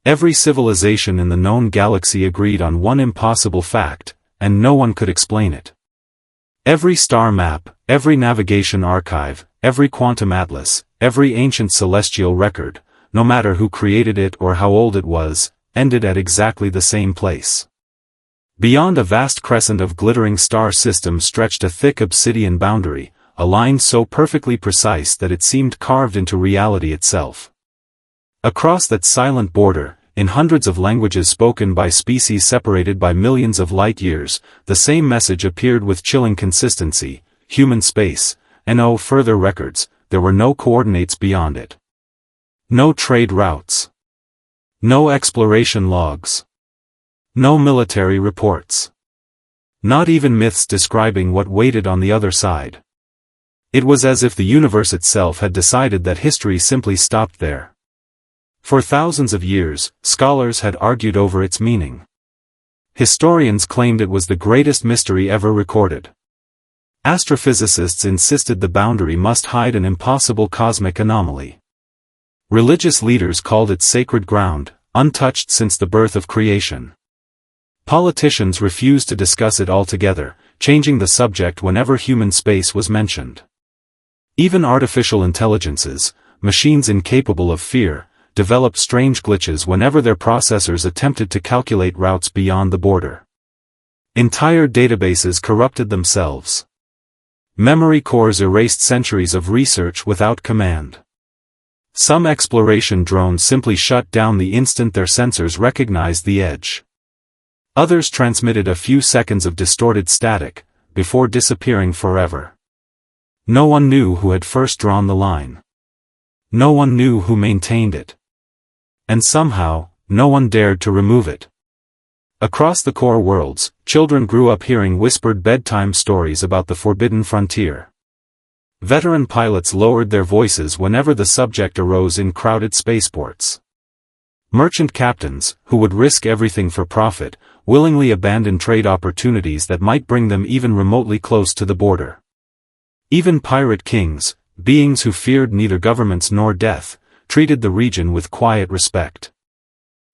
Every civilization in the known galaxy agreed on one impossible fact, and no one could explain it. Every star map, every navigation archive, every quantum atlas, every ancient celestial record, no matter who created it or how old it was, ended at exactly the same place. Beyond a vast crescent of glittering star systems stretched a thick obsidian boundary, a line so perfectly precise that it seemed carved into reality itself. Across that silent border, in hundreds of languages spoken by species separated by millions of light-years, the same message appeared with chilling consistency: human space, and no further records. There were no coordinates beyond it. No trade routes. No exploration logs. No military reports. Not even myths describing what waited on the other side. It was as if the universe itself had decided that history simply stopped there. For thousands of years, scholars had argued over its meaning. Historians claimed it was the greatest mystery ever recorded. Astrophysicists insisted the boundary must hide an impossible cosmic anomaly. Religious leaders called it sacred ground, untouched since the birth of creation. Politicians refused to discuss it altogether, changing the subject whenever human space was mentioned. Even artificial intelligences, machines incapable of fear, developed strange glitches whenever their processors attempted to calculate routes beyond the border. Entire databases corrupted themselves. Memory cores erased centuries of research without command. Some exploration drones simply shut down the instant their sensors recognized the edge. Others transmitted a few seconds of distorted static, before disappearing forever. No one knew who had first drawn the line. No one knew who maintained it. And somehow, no one dared to remove it. Across the core worlds, children grew up hearing whispered bedtime stories about the forbidden frontier. Veteran pilots lowered their voices whenever the subject arose in crowded spaceports. Merchant captains, who would risk everything for profit, willingly abandoned trade opportunities that might bring them even remotely close to the border. Even pirate kings, beings who feared neither governments nor death, treated the region with quiet respect.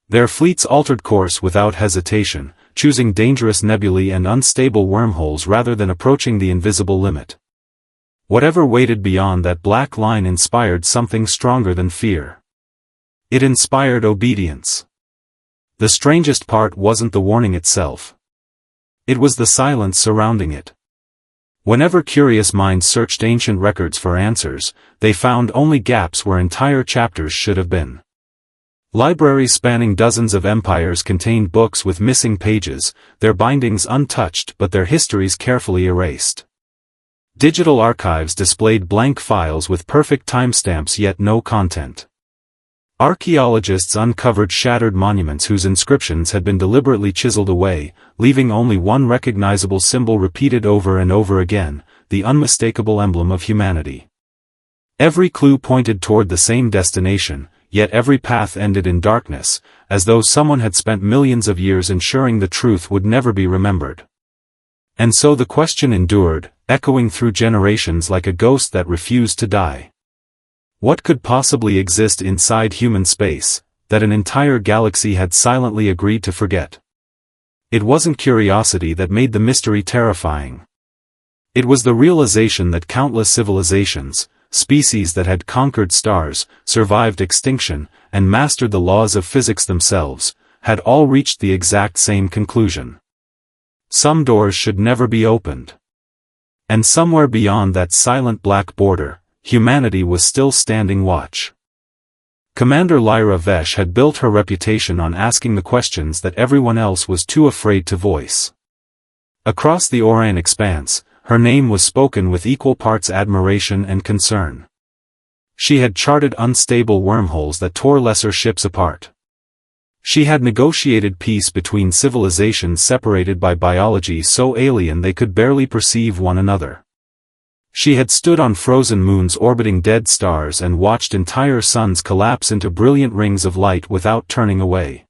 Their fleets altered course without hesitation, choosing dangerous nebulae and unstable wormholes rather than approaching the invisible limit. Whatever waited beyond that black line inspired something stronger than fear. It inspired obedience. The strangest part wasn't the warning itself. It was the silence surrounding it. Whenever curious minds searched ancient records for answers, they found only gaps where entire chapters should have been. Libraries spanning dozens of empires contained books with missing pages, their bindings untouched but their histories carefully erased. Digital archives displayed blank files with perfect timestamps yet no content. Archaeologists uncovered shattered monuments whose inscriptions had been deliberately chiseled away, leaving only one recognizable symbol repeated over and over again, the unmistakable emblem of humanity. Every clue pointed toward the same destination, yet every path ended in darkness, as though someone had spent millions of years ensuring the truth would never be remembered. And so the question endured, echoing through generations like a ghost that refused to die. What could possibly exist inside human space, that an entire galaxy had silently agreed to forget? It wasn't curiosity that made the mystery terrifying. It was the realization that countless civilizations, species that had conquered stars, survived extinction, and mastered the laws of physics themselves, had all reached the exact same conclusion. Some doors should never be opened. And somewhere beyond that silent black border, humanity was still standing watch. Commander Lyra Vesh had built her reputation on asking the questions that everyone else was too afraid to voice. Across the Orion expanse, her name was spoken with equal parts admiration and concern. She had charted unstable wormholes that tore lesser ships apart. She had negotiated peace between civilizations separated by biology so alien they could barely perceive one another. She had stood on frozen moons orbiting dead stars and watched entire suns collapse into brilliant rings of light without turning away.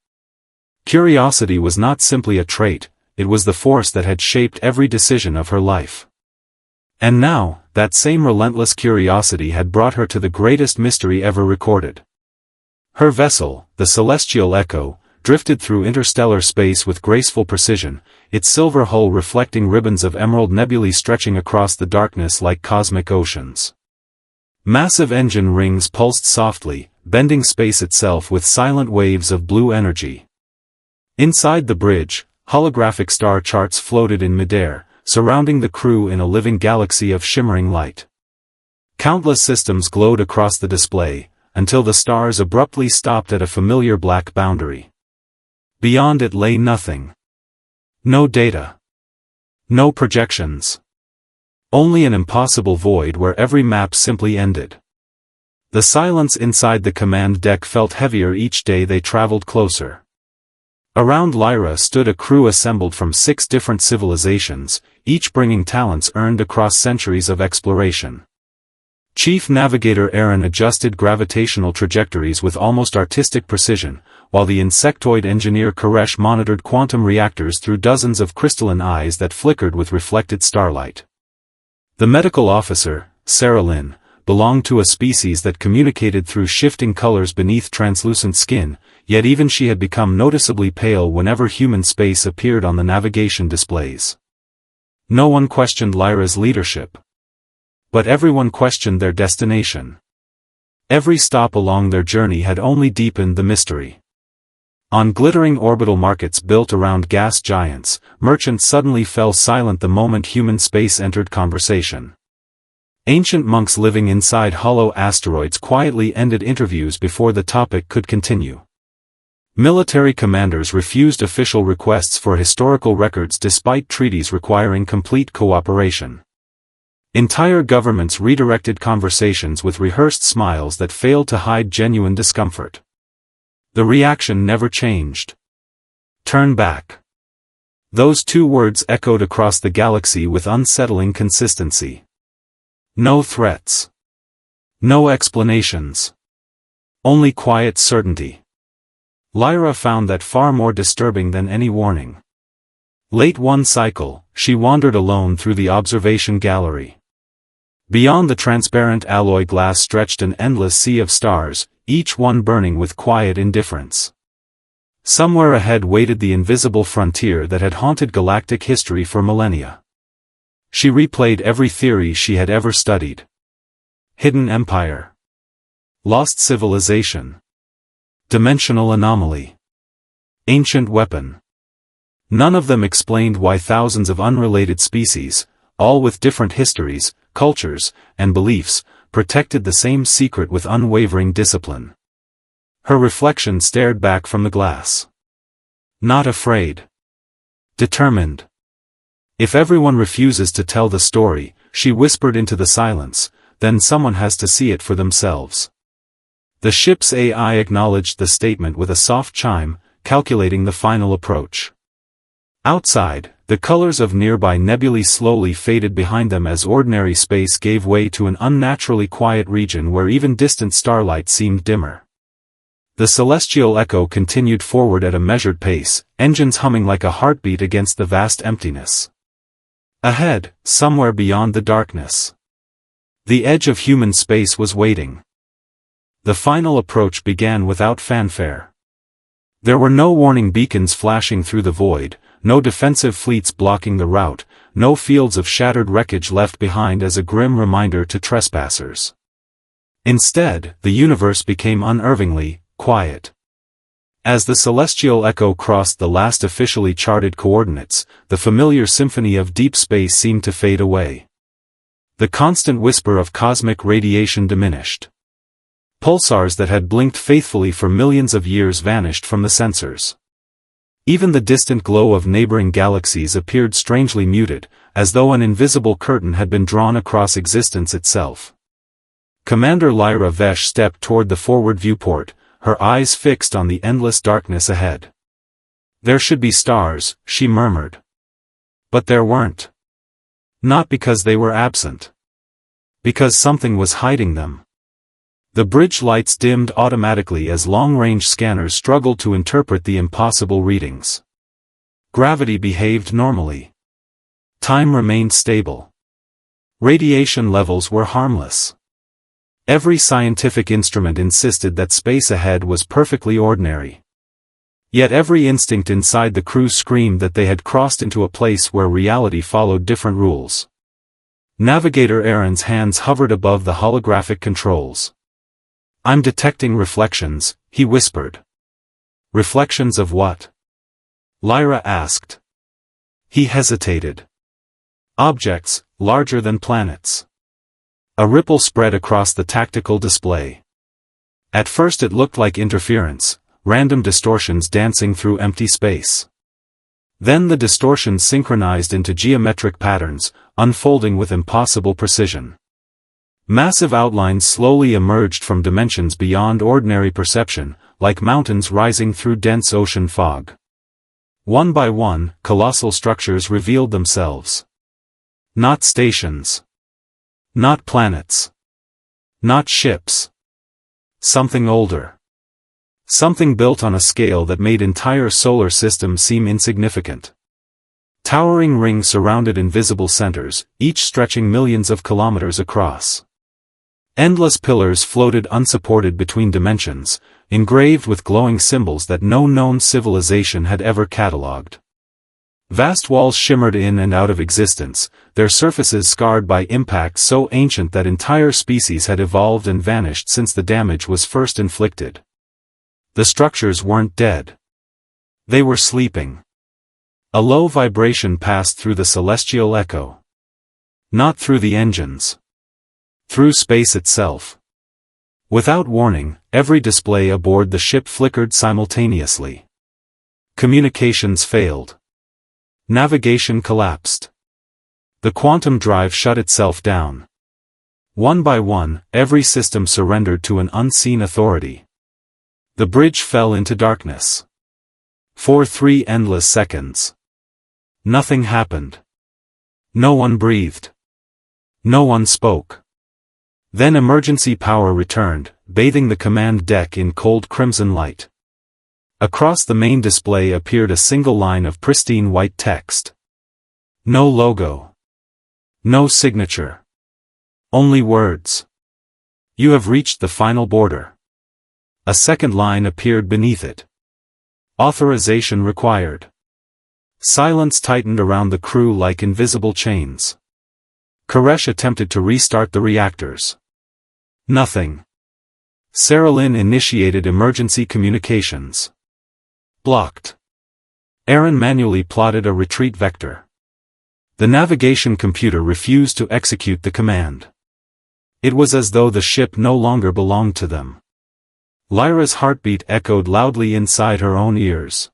Curiosity was not simply a trait, it was the force that had shaped every decision of her life. And now, that same relentless curiosity had brought her to the greatest mystery ever recorded. Her vessel, the Celestial Echo, drifted through interstellar space with graceful precision, its silver hull reflecting ribbons of emerald nebulae stretching across the darkness like cosmic oceans. Massive engine rings pulsed softly, bending space itself with silent waves of blue energy. Inside the bridge, holographic star charts floated in midair, surrounding the crew in a living galaxy of shimmering light. Countless systems glowed across the display, until the stars abruptly stopped at a familiar black boundary. Beyond it lay nothing. No data. No projections. Only an impossible void where every map simply ended. The silence inside the command deck felt heavier each day they traveled closer. Around Lyra stood a crew assembled from 6 different civilizations, each bringing talents earned across centuries of exploration. Chief Navigator Aaron adjusted gravitational trajectories with almost artistic precision, while the insectoid engineer Koresh monitored quantum reactors through dozens of crystalline eyes that flickered with reflected starlight. The medical officer, Sarah Lynn, belonged to a species that communicated through shifting colors beneath translucent skin, yet even she had become noticeably pale whenever human space appeared on the navigation displays. No one questioned Lyra's leadership. But everyone questioned their destination. Every stop along their journey had only deepened the mystery. On glittering orbital markets built around gas giants, merchants suddenly fell silent the moment human space entered conversation. Ancient monks living inside hollow asteroids quietly ended interviews before the topic could continue. Military commanders refused official requests for historical records despite treaties requiring complete cooperation. Entire governments redirected conversations with rehearsed smiles that failed to hide genuine discomfort. The reaction never changed. Turn back. Those 2 words echoed across the galaxy with unsettling consistency. No threats. No explanations. Only quiet certainty. Lyra found that far more disturbing than any warning. Late one cycle, she wandered alone through the observation gallery. Beyond the transparent alloy glass stretched an endless sea of stars, each one burning with quiet indifference. Somewhere ahead waited the invisible frontier that had haunted galactic history for millennia. She replayed every theory she had ever studied. Hidden empire. Lost civilization. Dimensional anomaly. Ancient weapon. None of them explained why thousands of unrelated species, all with different histories, cultures, and beliefs, protected the same secret with unwavering discipline. Her reflection stared back from the glass. Not afraid. Determined. If everyone refuses to tell the story, she whispered into the silence, then someone has to see it for themselves. The ship's AI acknowledged the statement with a soft chime, calculating the final approach. Outside, the colors of nearby nebulae slowly faded behind them as ordinary space gave way to an unnaturally quiet region where even distant starlight seemed dimmer. The Celestial Echo continued forward at a measured pace, engines humming like a heartbeat against the vast emptiness. Ahead, somewhere beyond the darkness, the edge of human space was waiting. The final approach began without fanfare. There were no warning beacons flashing through the void, no defensive fleets blocking the route, no fields of shattered wreckage left behind as a grim reminder to trespassers. Instead, the universe became unervingly quiet. As the Celestial Echo crossed the last officially charted coordinates, the familiar symphony of deep space seemed to fade away. The constant whisper of cosmic radiation diminished. Pulsars that had blinked faithfully for millions of years vanished from the sensors. Even the distant glow of neighboring galaxies appeared strangely muted, as though an invisible curtain had been drawn across existence itself. Commander Lyra Vesh stepped toward the forward viewport, her eyes fixed on the endless darkness ahead. There should be stars, she murmured. But there weren't. Not because they were absent. Because something was hiding them. The bridge lights dimmed automatically as long-range scanners struggled to interpret the impossible readings. Gravity behaved normally. Time remained stable. Radiation levels were harmless. Every scientific instrument insisted that space ahead was perfectly ordinary. Yet every instinct inside the crew screamed that they had crossed into a place where reality followed different rules. Navigator Aaron's hands hovered above the holographic controls. "I'm detecting reflections," he whispered. "Reflections of what?" Lyra asked. He hesitated. "Objects, larger than planets." A ripple spread across the tactical display. At first it looked like interference, random distortions dancing through empty space. Then the distortions synchronized into geometric patterns, unfolding with impossible precision. Massive outlines slowly emerged from dimensions beyond ordinary perception, like mountains rising through dense ocean fog. One by one, colossal structures revealed themselves. Not stations. Not planets. Not ships. Something older. Something built on a scale that made entire solar systems seem insignificant. Towering rings surrounded invisible centers, each stretching millions of kilometers across. Endless pillars floated unsupported between dimensions, engraved with glowing symbols that no known civilization had ever catalogued. Vast walls shimmered in and out of existence, their surfaces scarred by impacts so ancient that entire species had evolved and vanished since the damage was first inflicted. The structures weren't dead. They were sleeping. A low vibration passed through the celestial echo. Not through the engines. Through space itself. Without warning, every display aboard the ship flickered simultaneously. Communications failed. Navigation collapsed. The quantum drive shut itself down. One by one, every system surrendered to an unseen authority. The bridge fell into darkness. For 3 endless seconds. Nothing happened. No one breathed. No one spoke. Then emergency power returned, bathing the command deck in cold crimson light. Across the main display appeared a single line of pristine white text. No logo. No signature. Only words. "You have reached the final border." A second line appeared beneath it. "Authorization required." Silence tightened around the crew like invisible chains. Koresh attempted to restart the reactors. Nothing. Saralyn initiated emergency communications. Blocked. Aaron manually plotted a retreat vector. The navigation computer refused to execute the command. It was as though the ship no longer belonged to them. Lyra's heartbeat echoed loudly inside her own ears.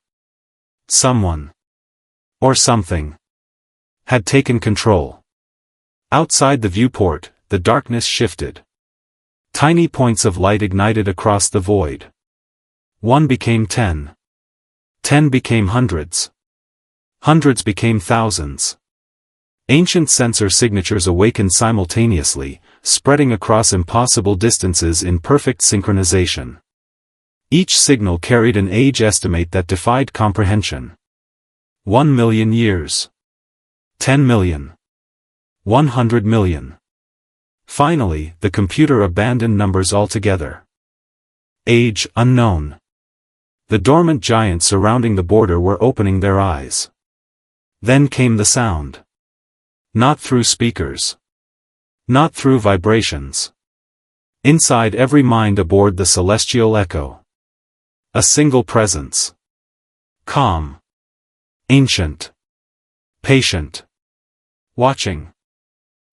Someone. Or something. Had taken control. Outside the viewport, the darkness shifted. Tiny points of light ignited across the void. 1 became 10. 10 became hundreds. Hundreds became thousands. Ancient sensor signatures awakened simultaneously, spreading across impossible distances in perfect synchronization. Each signal carried an age estimate that defied comprehension. 1 million years. 10 million. 100 million. Finally, the computer abandoned numbers altogether. Age unknown. The dormant giants surrounding the border were opening their eyes. Then came the sound. Not through speakers. Not through vibrations. Inside every mind aboard the celestial echo. A single presence. Calm. Ancient. Patient. Watching.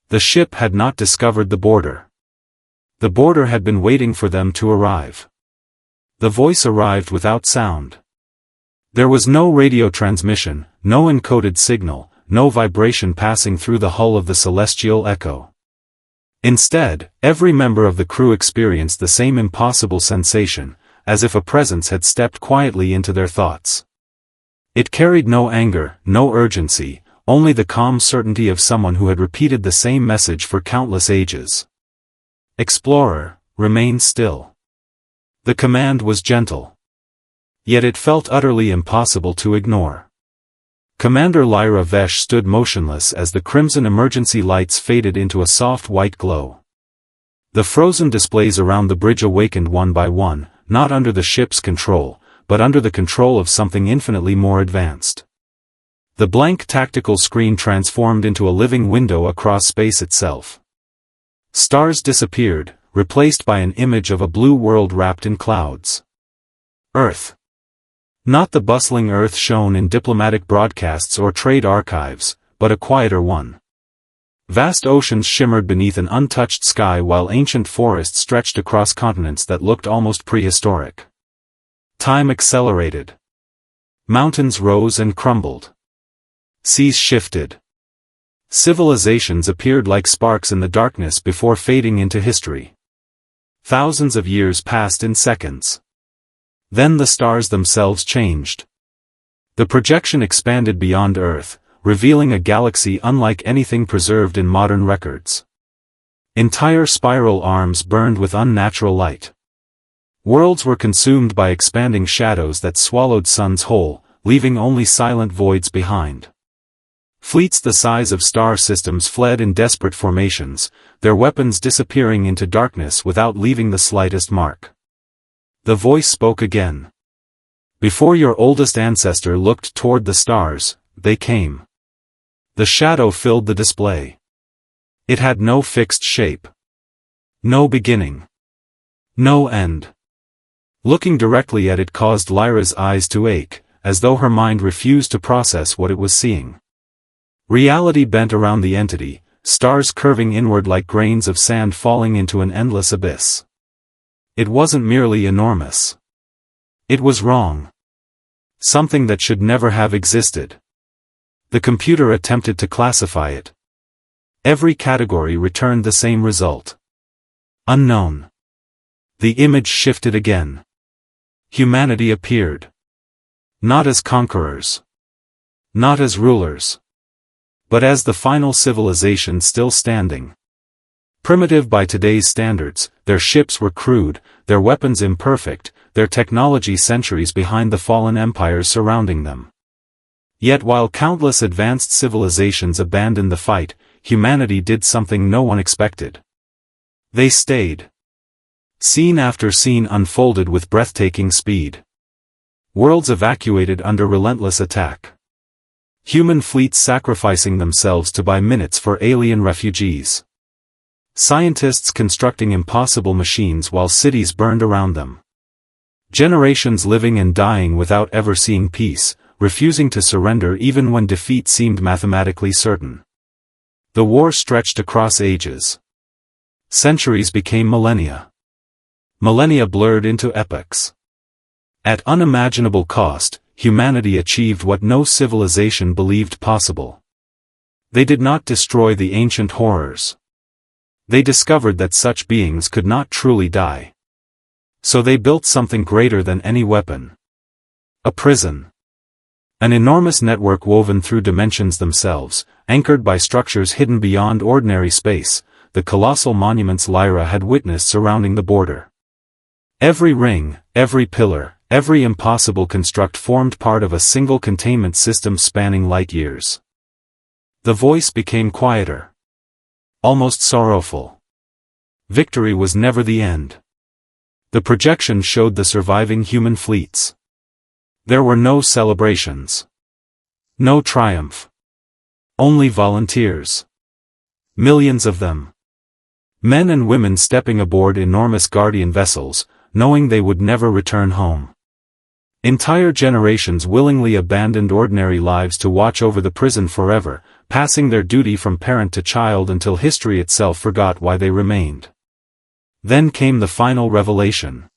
The ship had not discovered the border. The border had been waiting for them to arrive. The voice arrived without sound. There was no radio transmission, no encoded signal, no vibration passing through the hull of the celestial echo. Instead, every member of the crew experienced the same impossible sensation, as if a presence had stepped quietly into their thoughts. It carried no anger, no urgency, only the calm certainty of someone who had repeated the same message for countless ages. Explorer, remain still. The command was gentle. Yet it felt utterly impossible to ignore. Commander Lyra Vesh stood motionless as the crimson emergency lights faded into a soft white glow. The frozen displays around the bridge awakened one by one, not under the ship's control, but under the control of something infinitely more advanced. The blank tactical screen transformed into a living window across space itself. Stars disappeared, replaced by an image of a blue world wrapped in clouds. Earth. Not the bustling Earth shown in diplomatic broadcasts or trade archives, but a quieter one. Vast oceans shimmered beneath an untouched sky while ancient forests stretched across continents that looked almost prehistoric. Time accelerated. Mountains rose and crumbled. Seas shifted. Civilizations appeared like sparks in the darkness before fading into history. Thousands of years passed in seconds. Then the stars themselves changed. The projection expanded beyond Earth, revealing a galaxy unlike anything preserved in modern records. Entire spiral arms burned with unnatural light. Worlds were consumed by expanding shadows that swallowed suns whole, leaving only silent voids behind. Fleets the size of star systems fled in desperate formations, their weapons disappearing into darkness without leaving the slightest mark. The voice spoke again. Before your oldest ancestor looked toward the stars, they came. The shadow filled the display. It had no fixed shape. No beginning. No end. Looking directly at it caused Lyra's eyes to ache, as though her mind refused to process what it was seeing. Reality bent around the entity, stars curving inward like grains of sand falling into an endless abyss. It wasn't merely enormous. It was wrong. Something that should never have existed. The computer attempted to classify it. Every category returned the same result. Unknown. The image shifted again. Humanity appeared. Not as conquerors. Not as rulers. But as the final civilization still standing. Primitive by today's standards, their ships were crude, their weapons imperfect, their technology centuries behind the fallen empires surrounding them. Yet while countless advanced civilizations abandoned the fight, humanity did something no one expected. They stayed. Scene after scene unfolded with breathtaking speed. Worlds evacuated under relentless attack. Human fleets sacrificing themselves to buy minutes for alien refugees. Scientists constructing impossible machines while cities burned around them. Generations living and dying without ever seeing peace, refusing to surrender even when defeat seemed mathematically certain. The war stretched across ages. Centuries became millennia. Millennia blurred into epochs. At unimaginable cost, humanity achieved what no civilization believed possible. They did not destroy the ancient horrors. They discovered that such beings could not truly die. So they built something greater than any weapon. A prison. An enormous network woven through dimensions themselves, anchored by structures hidden beyond ordinary space, the colossal monuments Lyra had witnessed surrounding the border. Every ring, every pillar, every impossible construct formed part of a single containment system spanning light years. The voice became quieter. Almost sorrowful. Victory was never the end. The projection showed the surviving human fleets. There were no celebrations. No triumph. Only volunteers. Millions of them. Men and women stepping aboard enormous guardian vessels, knowing they would never return home. Entire generations willingly abandoned ordinary lives to watch over the prison forever, passing their duty from parent to child until history itself forgot why they remained. Then came the final revelation.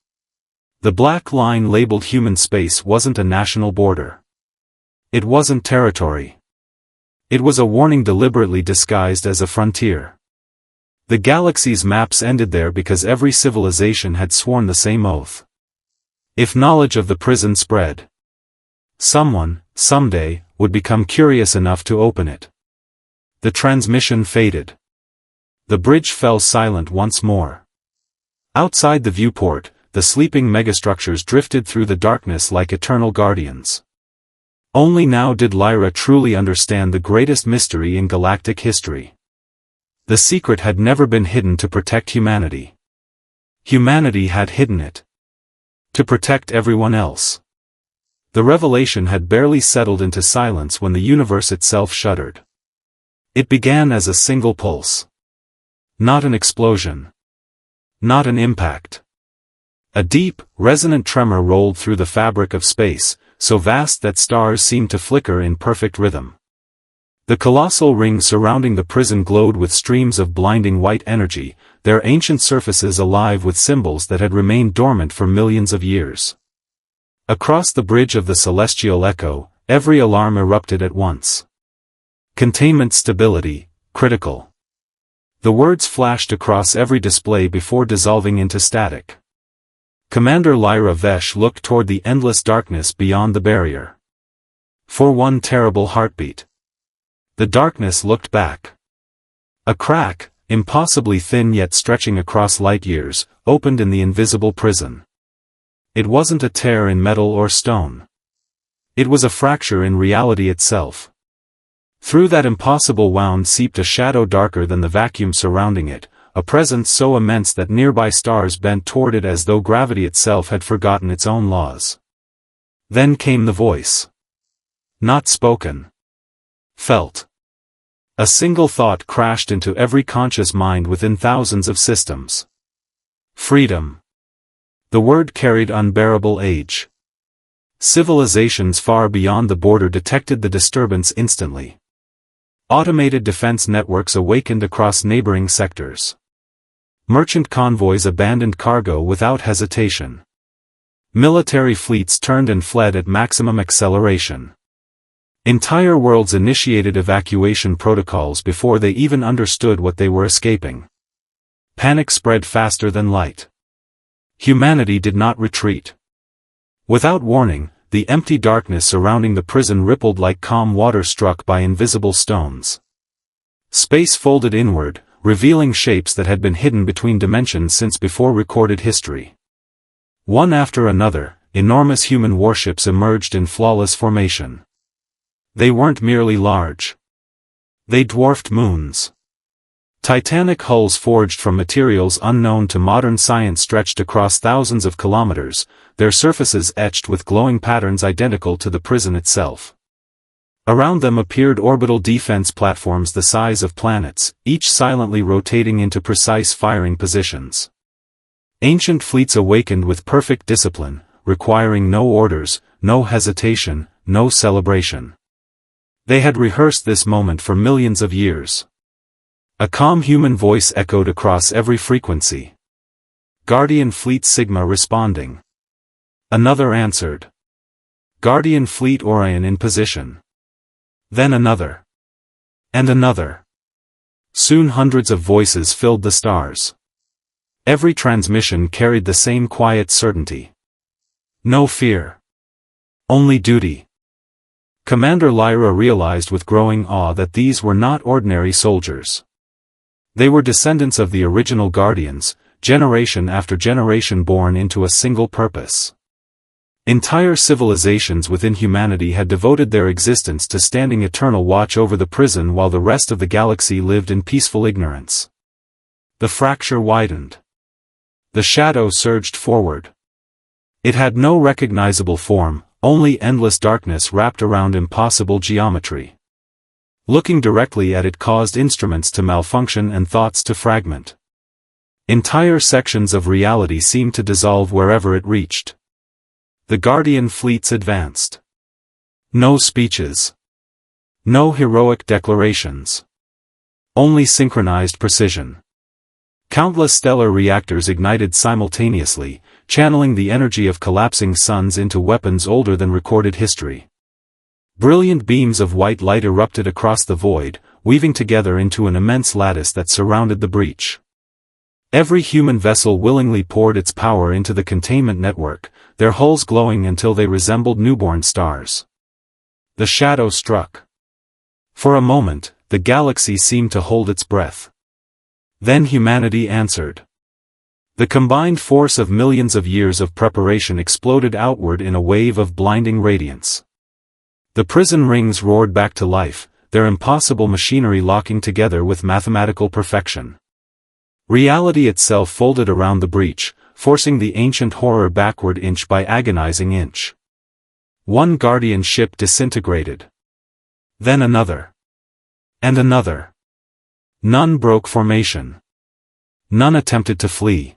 The black line labeled human space wasn't a national border. It wasn't territory. It was a warning deliberately disguised as a frontier. The galaxy's maps ended there because every civilization had sworn the same oath. If knowledge of the prison spread, someone, someday, would become curious enough to open it. The transmission faded. The bridge fell silent once more. Outside the viewport, the sleeping megastructures drifted through the darkness like eternal guardians. Only now did Lyra truly understand the greatest mystery in galactic history. The secret had never been hidden to protect humanity. Humanity had hidden it to protect everyone else. The revelation had barely settled into silence when the universe itself shuddered. It began as a single pulse. Not an explosion. Not an impact. A deep, resonant tremor rolled through the fabric of space, so vast that stars seemed to flicker in perfect rhythm. The colossal rings surrounding the prison glowed with streams of blinding white energy, their ancient surfaces alive with symbols that had remained dormant for millions of years. Across the bridge of the celestial echo, every alarm erupted at once. Containment stability, critical. The words flashed across every display before dissolving into static. Commander Lyra Vesh looked toward the endless darkness beyond the barrier. For one terrible heartbeat. The darkness looked back. A crack, impossibly thin yet stretching across light years, opened in the invisible prison. It wasn't a tear in metal or stone. It was a fracture in reality itself. Through that impossible wound seeped a shadow darker than the vacuum surrounding it, a presence so immense that nearby stars bent toward it as though gravity itself had forgotten its own laws. Then came the voice. Not spoken. Felt. A single thought crashed into every conscious mind within thousands of systems. Freedom. The word carried unbearable age. Civilizations far beyond the border detected the disturbance instantly. Automated defense networks awakened across neighboring sectors. Merchant convoys abandoned cargo without hesitation. Military fleets turned and fled at maximum acceleration. Entire worlds initiated evacuation protocols before they even understood what they were escaping. Panic spread faster than light. Humanity did not retreat. Without warning, the empty darkness surrounding the prison rippled like calm water struck by invisible stones. Space folded inward, revealing shapes that had been hidden between dimensions since before recorded history. One after another, enormous human warships emerged in flawless formation. They weren't merely large. They dwarfed moons. Titanic hulls forged from materials unknown to modern science stretched across thousands of kilometers, their surfaces etched with glowing patterns identical to the prison itself. Around them appeared orbital defense platforms the size of planets, each silently rotating into precise firing positions. Ancient fleets awakened with perfect discipline, requiring no orders, no hesitation, no celebration. They had rehearsed this moment for millions of years. A calm human voice echoed across every frequency. Guardian Fleet Sigma responding. Another answered. Guardian Fleet Orion in position. Then another. And another. Soon hundreds of voices filled the stars. Every transmission carried the same quiet certainty. No fear. Only duty. Commander Lyra realized with growing awe that these were not ordinary soldiers. They were descendants of the original Guardians, generation after generation born into a single purpose. Entire civilizations within humanity had devoted their existence to standing eternal watch over the prison while the rest of the galaxy lived in peaceful ignorance. The fracture widened. The shadow surged forward. It had no recognizable form, only endless darkness wrapped around impossible geometry. Looking directly at it caused instruments to malfunction and thoughts to fragment. Entire sections of reality seemed to dissolve wherever it reached. The Guardian fleets advanced. No speeches. No heroic declarations. Only synchronized precision. Countless stellar reactors ignited simultaneously, channeling the energy of collapsing suns into weapons older than recorded history. Brilliant beams of white light erupted across the void, weaving together into an immense lattice that surrounded the breach. Every human vessel willingly poured its power into the containment network, their hulls glowing until they resembled newborn stars. The shadow struck. For a moment, the galaxy seemed to hold its breath. Then humanity answered. The combined force of millions of years of preparation exploded outward in a wave of blinding radiance. The prison rings roared back to life, their impossible machinery locking together with mathematical perfection. Reality itself folded around the breach, forcing the ancient horror backward inch by agonizing inch. One Guardian ship disintegrated. Then another. And another. None broke formation. None attempted to flee.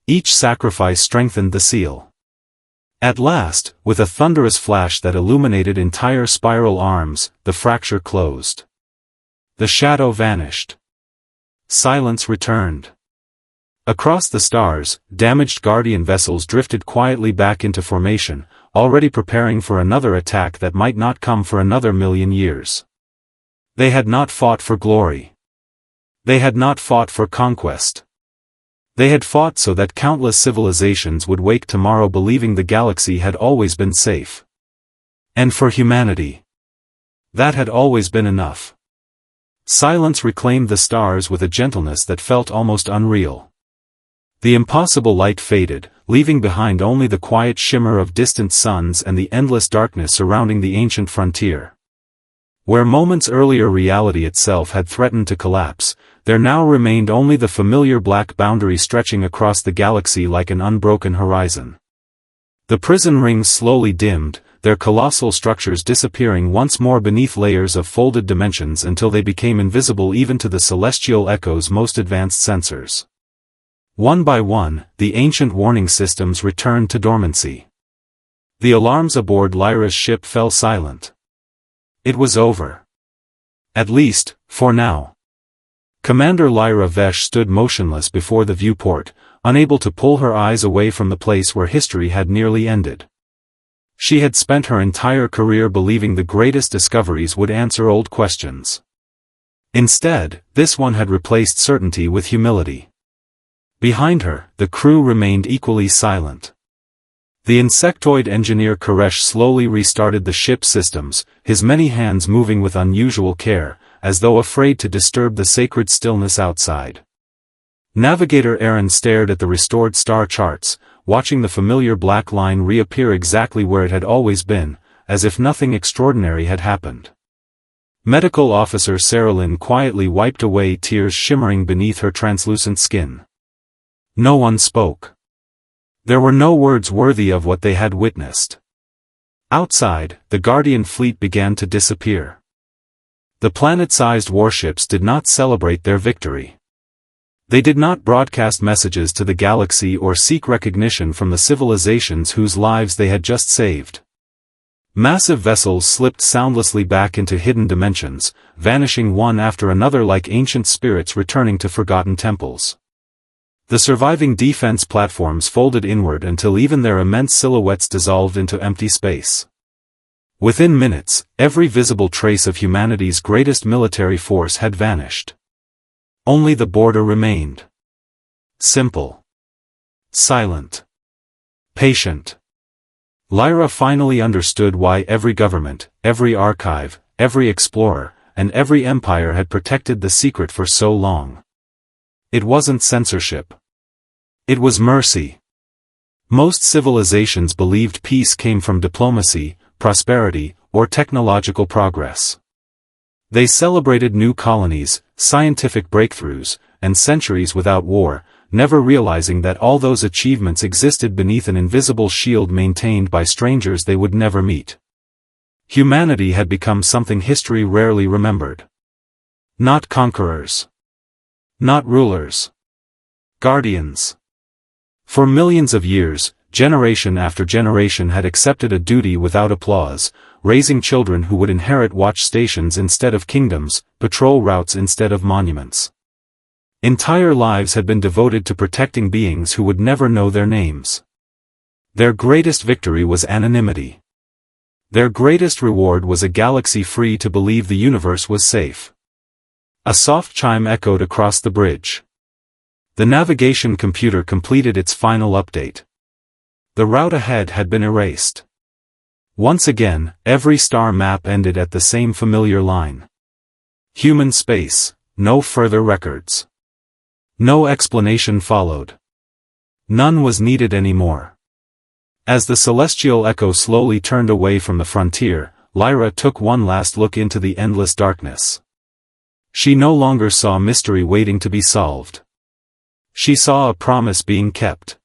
Each sacrifice strengthened the seal. At last, with a thunderous flash that illuminated entire spiral arms, the fracture closed. The shadow vanished. Silence returned. Across the stars, damaged Guardian vessels drifted quietly back into formation, already preparing for another attack that might not come for another million years. They had not fought for glory. They had not fought for conquest. They had fought so that countless civilizations would wake tomorrow believing the galaxy had always been safe. And for humanity, that had always been enough. Silence reclaimed the stars with a gentleness that felt almost unreal. The impossible light faded, leaving behind only the quiet shimmer of distant suns and the endless darkness surrounding the ancient frontier. Where moments earlier reality itself had threatened to collapse, there now remained only the familiar black boundary stretching across the galaxy like an unbroken horizon. The prison rings slowly dimmed, their colossal structures disappearing once more beneath layers of folded dimensions until they became invisible even to the celestial echo's most advanced sensors. One by one, the ancient warning systems returned to dormancy. The alarms aboard Lyra's ship fell silent. It was over. At least, for now. Commander Lyra Vesh stood motionless before the viewport, unable to pull her eyes away from the place where history had nearly ended. She had spent her entire career believing the greatest discoveries would answer old questions. Instead, this one had replaced certainty with humility. Behind her, the crew remained equally silent. The insectoid engineer Koresh slowly restarted the ship's systems, his many hands moving with unusual care, as though afraid to disturb the sacred stillness outside. Navigator Aaron stared at the restored star charts, watching the familiar black line reappear exactly where it had always been, as if nothing extraordinary had happened. Medical Officer Saralyn quietly wiped away tears shimmering beneath her translucent skin. No one spoke. There were no words worthy of what they had witnessed. Outside, the Guardian fleet began to disappear. The planet-sized warships did not celebrate their victory. They did not broadcast messages to the galaxy or seek recognition from the civilizations whose lives they had just saved. Massive vessels slipped soundlessly back into hidden dimensions, vanishing one after another like ancient spirits returning to forgotten temples. The surviving defense platforms folded inward until even their immense silhouettes dissolved into empty space. Within minutes, every visible trace of humanity's greatest military force had vanished. Only the border remained. Simple. Silent. Patient. Lyra finally understood why every government, every archive, every explorer, and every empire had protected the secret for so long. It wasn't censorship. It was mercy. Most civilizations believed peace came from diplomacy, prosperity, or technological progress. They celebrated new colonies, scientific breakthroughs, and centuries without war, never realizing that all those achievements existed beneath an invisible shield maintained by strangers they would never meet. Humanity had become something history rarely remembered. Not conquerors. Not rulers. Guardians. For millions of years, generation after generation had accepted a duty without applause, raising children who would inherit watch stations instead of kingdoms, patrol routes instead of monuments. Entire lives had been devoted to protecting beings who would never know their names. Their greatest victory was anonymity. Their greatest reward was a galaxy free to believe the universe was safe. A soft chime echoed across the bridge. The navigation computer completed its final update. The route ahead had been erased. Once again, every star map ended at the same familiar line. Human space, no further records. No explanation followed. None was needed anymore. As the celestial echo slowly turned away from the frontier, Lyra took one last look into the endless darkness. She no longer saw mystery waiting to be solved. She saw a promise being kept.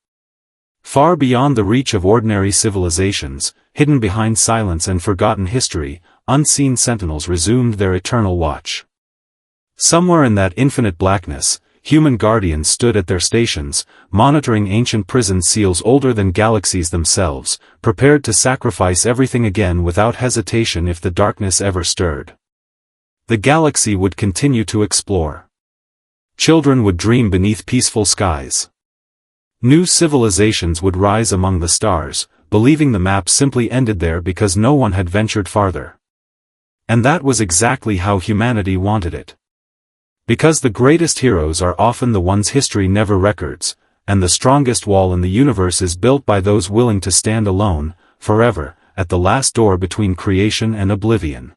Far beyond the reach of ordinary civilizations, hidden behind silence and forgotten history, unseen sentinels resumed their eternal watch. Somewhere in that infinite blackness, human guardians stood at their stations, monitoring ancient prison seals older than galaxies themselves, prepared to sacrifice everything again without hesitation if the darkness ever stirred. The galaxy would continue to explore. Children would dream beneath peaceful skies. New civilizations would rise among the stars, believing the map simply ended there because no one had ventured farther. And that was exactly how humanity wanted it. Because the greatest heroes are often the ones history never records, and the strongest wall in the universe is built by those willing to stand alone, forever, at the last door between creation and oblivion.